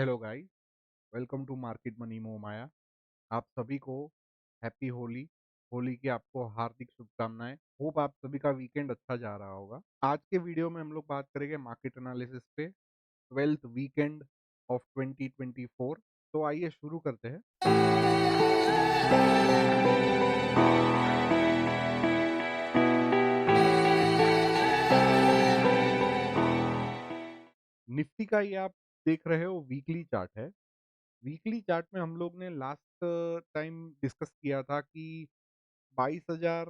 Hello guys, welcome to market money Moh Maya. आप सभी को हैप्पी होली। होली की आपको हार्दिक शुभकामनाएं। होप आप सभी का वीकेंड अच्छा जा रहा होगा। आज के वीडियो में हम लोग बात करेंगे मार्केट एनालिसिस पे, 12th वीकेंड ऑफ 2024। तो आइए शुरू करते हैं। निफ्टी का ये आप देख रहे हो वीकली चार्ट है। वीकली चार्ट में हम लोग ने लास्ट टाइम डिस्कस किया था कि 22,000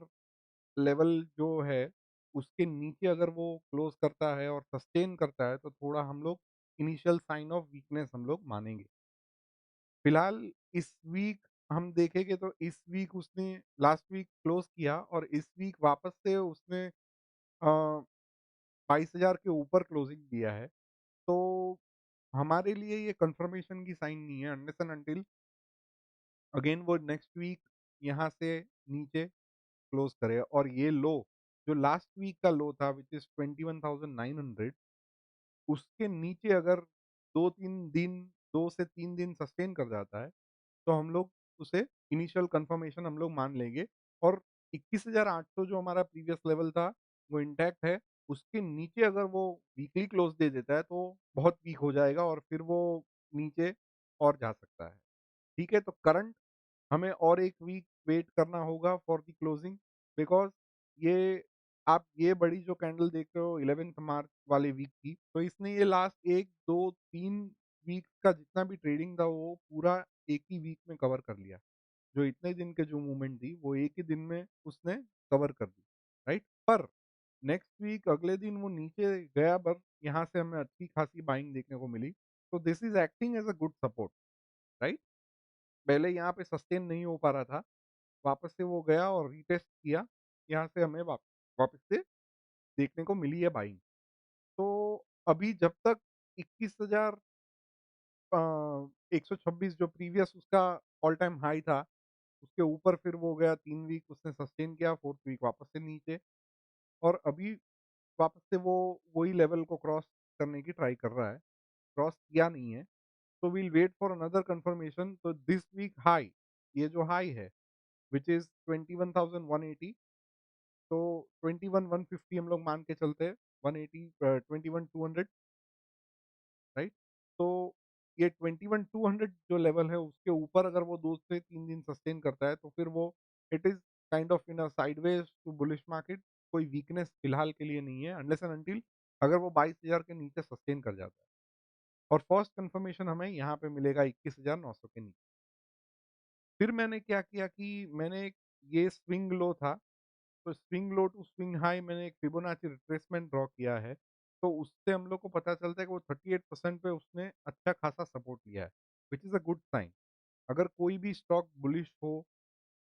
लेवल जो है उसके नीचे अगर वो क्लोज करता है और सस्टेन करता है तो थोड़ा हम लोग इनिशियल साइन ऑफ वीकनेस हम लोग मानेंगे। फिलहाल इस वीक हम देखेंगे तो इस वीक उसने लास्ट वीक क्लोज किया और इस वीक वापस से उसने 22,000 के ऊपर क्लोजिंग दिया है। तो हमारे लिए ये कंफर्मेशन की साइन नहीं है अनलेस एंड अनटिल अगेन वो नेक्स्ट वीक यहाँ से नीचे क्लोज करे और ये लो जो लास्ट वीक का लो था विच इज 21,900, उसके नीचे अगर 2-3 दिन 2 से 3 दिन सस्टेन कर जाता है तो हम लोग उसे इनिशियल कंफर्मेशन हम लोग मान लेंगे। और 21,800 जो हमारा प्रीवियस लेवल था वो इंटैक्ट है। उसके नीचे अगर वो वीकली क्लोज दे देता है तो बहुत वीक हो जाएगा और फिर वो नीचे और जा सकता है। ठीक है, तो करंट हमें और एक वीक वेट करना होगा फॉर द क्लोजिंग, बिकॉज ये आप ये बड़ी जो कैंडल देख रहे हो 11 मार्च वाले वीक की, तो इसने ये लास्ट 1 2 3 वीक का जितना भी ट्रेडिंग था वो पूरा एक ही वीक में कवर कर लिया। जो इतने दिन के जो मूवमेंट थी वो एक ही दिन में उसने कवर कर दी, राइट। पर नेक्स्ट वीक अगले दिन वो नीचे गया, पर यहाँ से हमें अच्छी खासी बाइंग देखने को मिली। तो this is acting as a good support, right. पहले यहाँ पे सस्टेन नहीं हो पा रहा था, वापस से वो गया और रीटेस्ट किया। यहाँ से हमें वापस से देखने को मिली है बाइंग। तो अभी जब तक 21,000 126 जो प्रीवियस उसका ऑल टाइम हाई था उसके ऊपर फिर वो गया, 3 वीक उसने सस्टेन किया, फोर्थ वीक वापस से नीचे और अभी वापस से वो वही लेवल को क्रॉस करने की ट्राई कर रहा है। क्रॉस किया नहीं है तो we'll wait for another confirmation. तो दिस वीक हाई, ये जो हाई है विच इज 21,180, तो 21,150 हम लोग मान के चलते हैं। 180 21,200, राइट। तो ये 21,200 जो लेवल है उसके ऊपर अगर वो 2 से 3 दिन सस्टेन करता है तो फिर वो it is kind of in a sideways to bullish market. कोई वीकनेस फिलहाल के लिए नहीं है अनलेस एंड अनटिल अगर वो 22,000 के नीचे सस्टेन कर जाता है। और फर्स्ट कंफर्मेशन हमें यहाँ पे मिलेगा 21,900 के नीचे। फिर मैंने क्या किया कि मैंने ये स्विंग लो था, तो swing low to swing high मैंने एक फिबोनाची रिट्रेसमेंट ड्रॉ किया है। तो उससे हम लोग को पता चलता है कि वो 38% पे उसने अच्छा खासा सपोर्ट लिया है, which is a good sign. अगर कोई भी स्टॉक बुलिश हो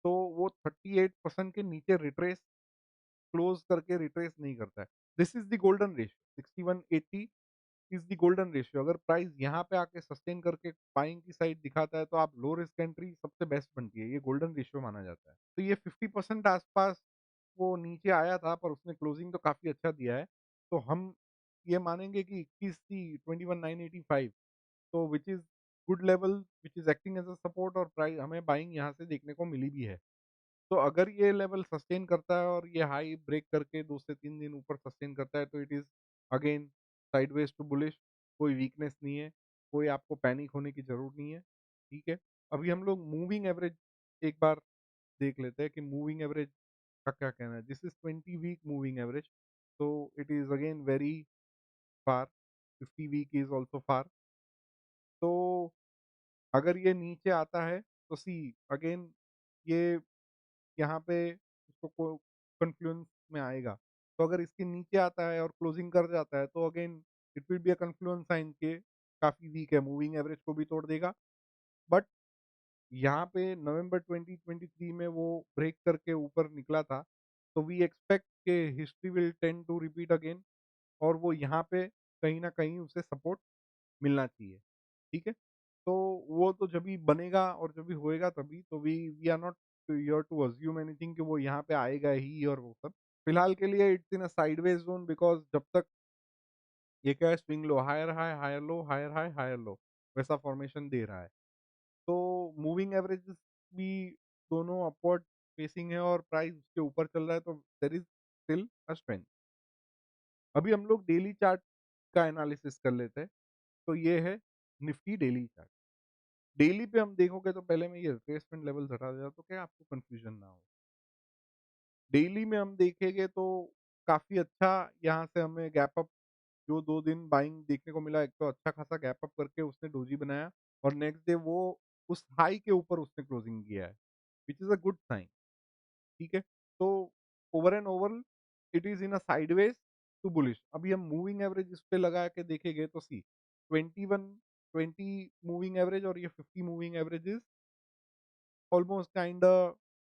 तो वो 38% के नीचे रिट्रेस क्लोज करके रिट्रेस नहीं करता है। This is the golden ratio, 6180 is the golden ratio. अगर प्राइस यहाँ पे आके सस्टेन करके बाइंग की साइड दिखाता है तो आप लो रिस्क एंट्री सबसे बेस्ट बनती है। ये गोल्डन रेशियो माना जाता है। तो ये 50% आसपास वो नीचे आया था पर उसने क्लोजिंग तो काफी अच्छा दिया है। तो हम ये मानेंगे कि 21 थी 21,985, तो which is good level which is acting as a support और प्राइस हमें बाइंग यहाँ से देखने को मिली भी है। तो अगर ये लेवल सस्टेन करता है और ये हाई ब्रेक करके 2 से 3 दिन ऊपर सस्टेन करता है तो it is again sideways to bullish. कोई वीकनेस नहीं है, कोई आपको पैनिक होने की जरूरत नहीं है। ठीक है, अभी हम लोग मूविंग एवरेज एक बार देख लेते हैं कि मूविंग एवरेज का क्या कहना है। This is 20 week moving average, तो it is again very far. 50 week is also far. तो अगर ये नीचे आता है तो सी अगेन ये यहाँ पे उसको कन्फ्लुएंस में आएगा। तो अगर इसके नीचे आता है और क्लोजिंग कर जाता है तो again it will be a confluence sign के काफी वीक है, मूविंग एवरेज को भी तोड़ देगा। बट यहाँ पे नवंबर 2023 में वो ब्रेक करके ऊपर निकला था, तो वी एक्सपेक्ट के history will tend to repeat again और वो यहाँ पे कहीं ना कहीं उसे सपोर्ट मिलना चाहिए। ठीक है, तो वो तो जब भी बनेगा और जब भी होएगा तभी तो we are not here to assume anything कि वो यहाँ पे आएगा ही और वो सब। फिलहाल के लिए it's in a sideways zone, because जब तक ये क्या है, swing low higher high higher low higher high higher low. वैसा फॉर्मेशन दे रहा है। तो मूविंग एवरेजेस भी दोनों अपवर्ड फेसिंग है और प्राइस उसके ऊपर चल रहा है, तो there is still a strength. अभी हम लोग डेली चार्ट का एनालिसिस कर लेते हैं। तो ये है निफ्टी डेली चार्ट। डेली पे हम देखोगे तो पहले मैं ये रिट्रेसमेंट लेवल्स हटा देता तो क्या आपको कंफ्यूजन ना हो। डेली में हम देखेंगे तो काफ़ी अच्छा यहाँ से हमें गैप अप जो 2 दिन बाइंग देखने को मिला। एक तो अच्छा खासा गैप अप करके उसने डोजी बनाया और नेक्स्ट डे वो उस हाई के ऊपर उसने क्लोजिंग किया है, which is a good sign. ठीक है? तो over and overall it is in a sideways to bullish. अभी हम मूविंग एवरेज इस पे लगा के देखेंगे तो सी 21 20 मूविंग एवरेज और ये 50 moving averages almost kinda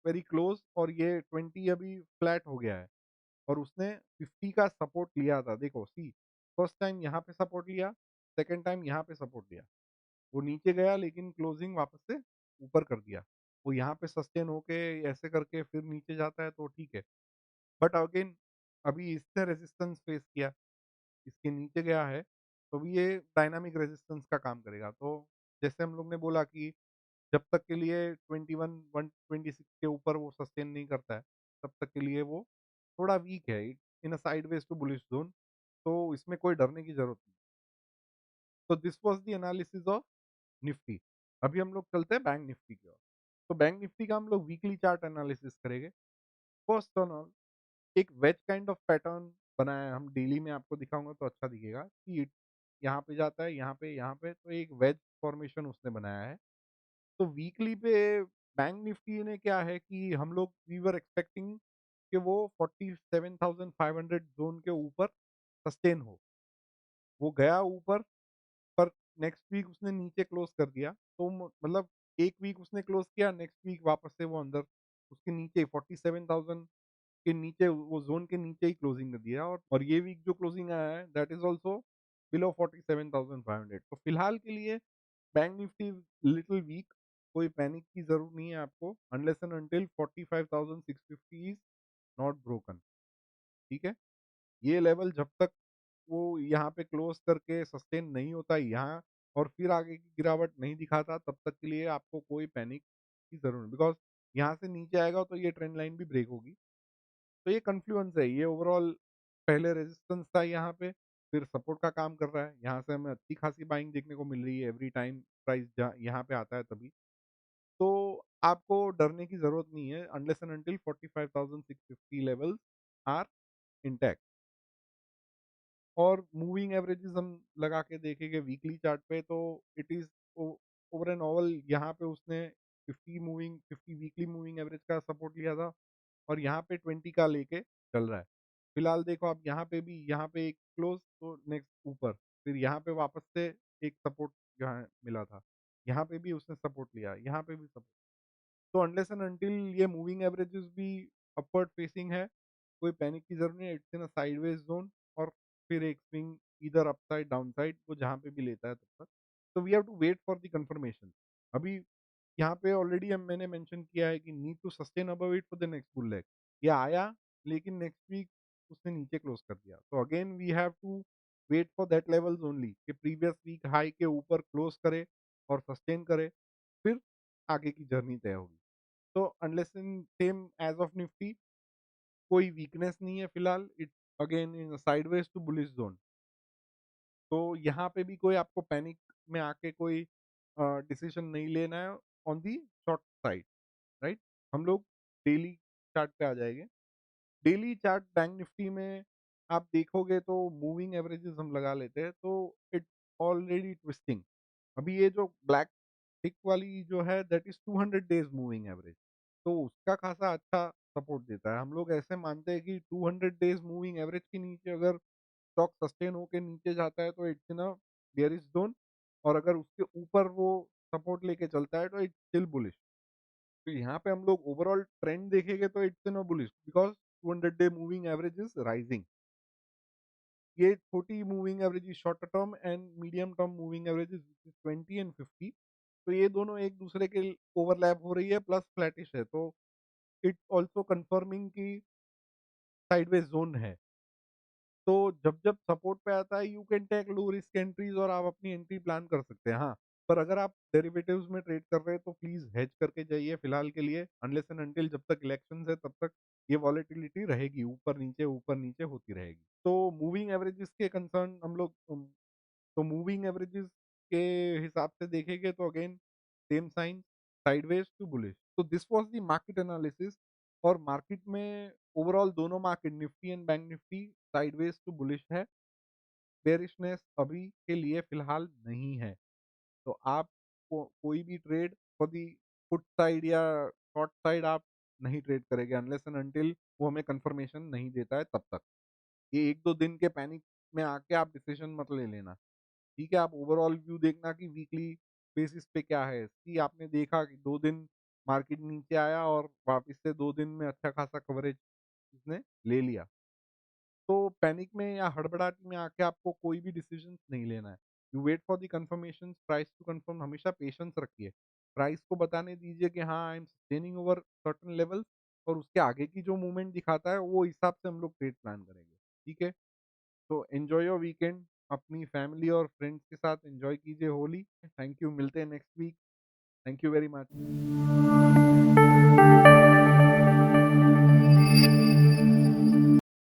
very close और ये 20 अभी फ्लैट हो गया है और उसने 50 का सपोर्ट लिया था। देखो सी फर्स्ट टाइम यहाँ पे सपोर्ट लिया, सेकंड टाइम यहाँ पे सपोर्ट लिया। वो नीचे गया लेकिन क्लोजिंग वापस से ऊपर कर दिया। वो यहाँ पे सस्टेन होके ऐसे करके फिर नीचे जाता है तो ठीक है। बट अगेन अभी इसने रेजिस्टेंस फेस किया, इसके नीचे गया है, तो भी ये डायनामिक रेजिस्टेंस का काम करेगा। तो जैसे हम लोग ने बोला कि जब तक के लिए 21 126 के ऊपर वो सस्टेन नहीं करता है, तब तक के लिए वो थोड़ा वीक है in a sideways to bullish zone, तो इसमें कोई डरने की ज़रूरत नहीं। तो this was the analysis of Nifty. अभी हम लोग चलते हैं बैंक निफ्टी की ओर। तो बैंक निफ्टी का हम लोग वीकली चार्ट एनालिसिस करेंगे। फर्स्ट ऑन ऑल एक वेज काइंड ऑफ पैटर्न बनाया है, हम डेली में आपको दिखाऊँगा तो अच्छा दिखेगा कि यहाँ पे जाता है, यहाँ पे, तो एक वेज फॉर्मेशन उसने बनाया है। तो वीकली पे बैंक निफ्टी ने क्या है कि हम लोग वी वर एक्सपेक्टिंग कि वो 47,500 ज़ोन के ऊपर सस्टेन हो। वो गया ऊपर पर नेक्स्ट वीक उसने नीचे क्लोज़ कर दिया। तो मतलब 1 वीक उसने क्लोज़ किया, नेक्स्ट वीक वापस से वो अंदर उसके नीचे 47,000 के नीचे वो ज़ोन के नीचे ही क्लोजिंग कर दिया और ये वीक जो क्लोजिंग आया है दैट इज़ ऑल्सो बिलो 47,500। तो फिलहाल के लिए बैंक निफ्टी लिटिल वीक, कोई पैनिक की ज़रूरत नहीं है आपको unless and until 45,650 is not broken. ठीक है? ये लेवल जब तक वो यहाँ पे क्लोज़ करके सस्टेन नहीं होता यहाँ और फिर आगे की गिरावट नहीं दिखाता, तब तक के लिए आपको कोई पैनिक की ज़रूरत नहीं, बिकॉज़ यहाँ से नीचे आएगा तो ये ट्रेंड लाइन भी ब्रेक होगी। तो ये कन्फ्लुएंस है, ये ओवरऑल पहले रेजिस्टेंस था यहाँ पे, फिर सपोर्ट का काम कर रहा है। यहाँ से हमें अच्छी खासी बाइंग देखने को मिल रही है एवरी टाइम प्राइस जहाँ यहाँ पे आता है तभी। तो आपको डरने की ज़रूरत नहीं है unless and until 45,650 levels are intact. और मूविंग एवरेजेस हम लगा के देखेंगे वीकली चार्ट पे तो it is over and all यहाँ पे उसने 50 वीकली मूविंग एवरेज का सपोर्ट लिया था और यहाँ पे 20 का लेके चल रहा है। फिलहाल देखो आप यहाँ पे एक क्लोज़ तो नेक्स्ट ऊपर, फिर यहाँ पे वापस से एक सपोर्ट यहाँ मिला था। यहाँ पे भी उसने सपोर्ट लिया, यहाँ पे भी सपोर्ट। तो अनलेस एंड अंटिल ये मूविंग एवरेजेस भी अपवर्ड फेसिंग है, कोई पैनिक की ज़रूरत नहीं है, it's in a sideways zone और फिर एक स्विंग ईदर अपसाइड, डाउनसाइड वो जहाँ पे भी लेता है तब तक। तो we have to wait for the confirmation. अभी यहाँ पे ऑलरेडी मैंने मेंशन किया है कि need to sustain above it for the next bull leg. ये आया लेकिन नेक्स्ट वीक उसने नीचे क्लोज़ कर दिया। तो again we have to wait for that levels only कि प्रीवियस वीक हाई के ऊपर क्लोज़ करे और सस्टेन करे, फिर आगे की जर्नी तय होगी। तो unless in same as of Nifty कोई वीकनेस नहीं है फिलहाल, it's again in sideways to bullish zone. तो यहाँ पे भी कोई आपको पैनिक में आके कोई डिसीजन नहीं लेना है on the short side, right? हम लोग डेली चार्ट पे आ जाएँगे। डेली चार्ट बैंक निफ्टी में आप देखोगे तो मूविंग एवरेजेस हम लगा लेते हैं तो इट्स ऑलरेडी ट्विस्टिंग। अभी ये जो ब्लैक टिक वाली जो है that is 200 days moving average, तो उसका खासा अच्छा सपोर्ट देता है। हम लोग ऐसे मानते हैं कि 200 डेज़ मूविंग एवरेज के नीचे अगर स्टॉक सस्टेन होके नीचे जाता है तो it's in a bearish zone और अगर उसके ऊपर वो सपोर्ट लेके चलता है तो इट्स स्टिल बुलिश। तो यहाँ पे हम लोग ओवरऑल ट्रेंड देखेंगे तो it's in a bullish because 200 day moving average is rising. ये छोटी moving average short term and medium term moving averages 20 and 50, तो ये दोनों एक दूसरे के ओवरलैप हो रही है प्लस फ्लैटिश है, तो इट्स आल्सो कंफर्मिंग कि साइडवेज जोन है। तो जब जब सपोर्ट पे आता है you can take low risk entries और आप अपनी एंट्री प्लान कर सकते हैं। हाँ, पर अगर आप डेरिवेटिव्स में ट्रेड कर रहे हैं तो प्लीज़ हेज करके जाइए फिलहाल के लिए, अनलेस एंड अंटिल जब तक इलेक्शंस है तब तक ये वॉलेटिलिटी रहेगी, ऊपर नीचे होती रहेगी। तो मूविंग एवरेजेस के कंसर्न हम लोग तो मूविंग एवरेजेस के हिसाब से देखेंगे तो again same sign, sideways to bullish. तो this was the market analysis. और मार्केट में ओवरऑल दोनों market Nifty and bank Nifty sideways to bullish है। बेरिशनेस अभी के लिए फिलहाल नहीं है। तो आप कोई भी trade for the put side या शॉर्ट साइड आप नहीं ट्रेड करेंगे, अनलेस एंड अनटिल वो हमें कंफर्मेशन नहीं देता है तब तक। ये 1-2 दिन के पैनिक में आके आप डिसीजन मत ले लेना। ठीक है, आप ओवरऑल व्यू देखना कि वीकली बेसिस पे क्या है। कि आपने देखा कि 2 दिन मार्केट नीचे आया और वापस से 2 दिन में अच्छा खासा कवरेज इसने ले लिया। तो पैनिक में या हड़बड़ाहट में आके आपको कोई भी डिसीजन नहीं लेना है। You wait for the confirmation, price to confirm, हमेशा पेशेंस रखिए। प्राइस को बताने दीजिए कि हाँ, I am sustaining over certain levels, और उसके आगे की जो मूवमेंट दिखाता है वो हिसाब से हम लोग ट्रेड प्लान करेंगे। ठीक है? तो एन्जॉय योर वीकेंड, अपनी फैमिली और फ्रेंड्स के साथ एन्जॉय कीजिए होली। थैंक यू, मिलते हैं next week. Thank you very much.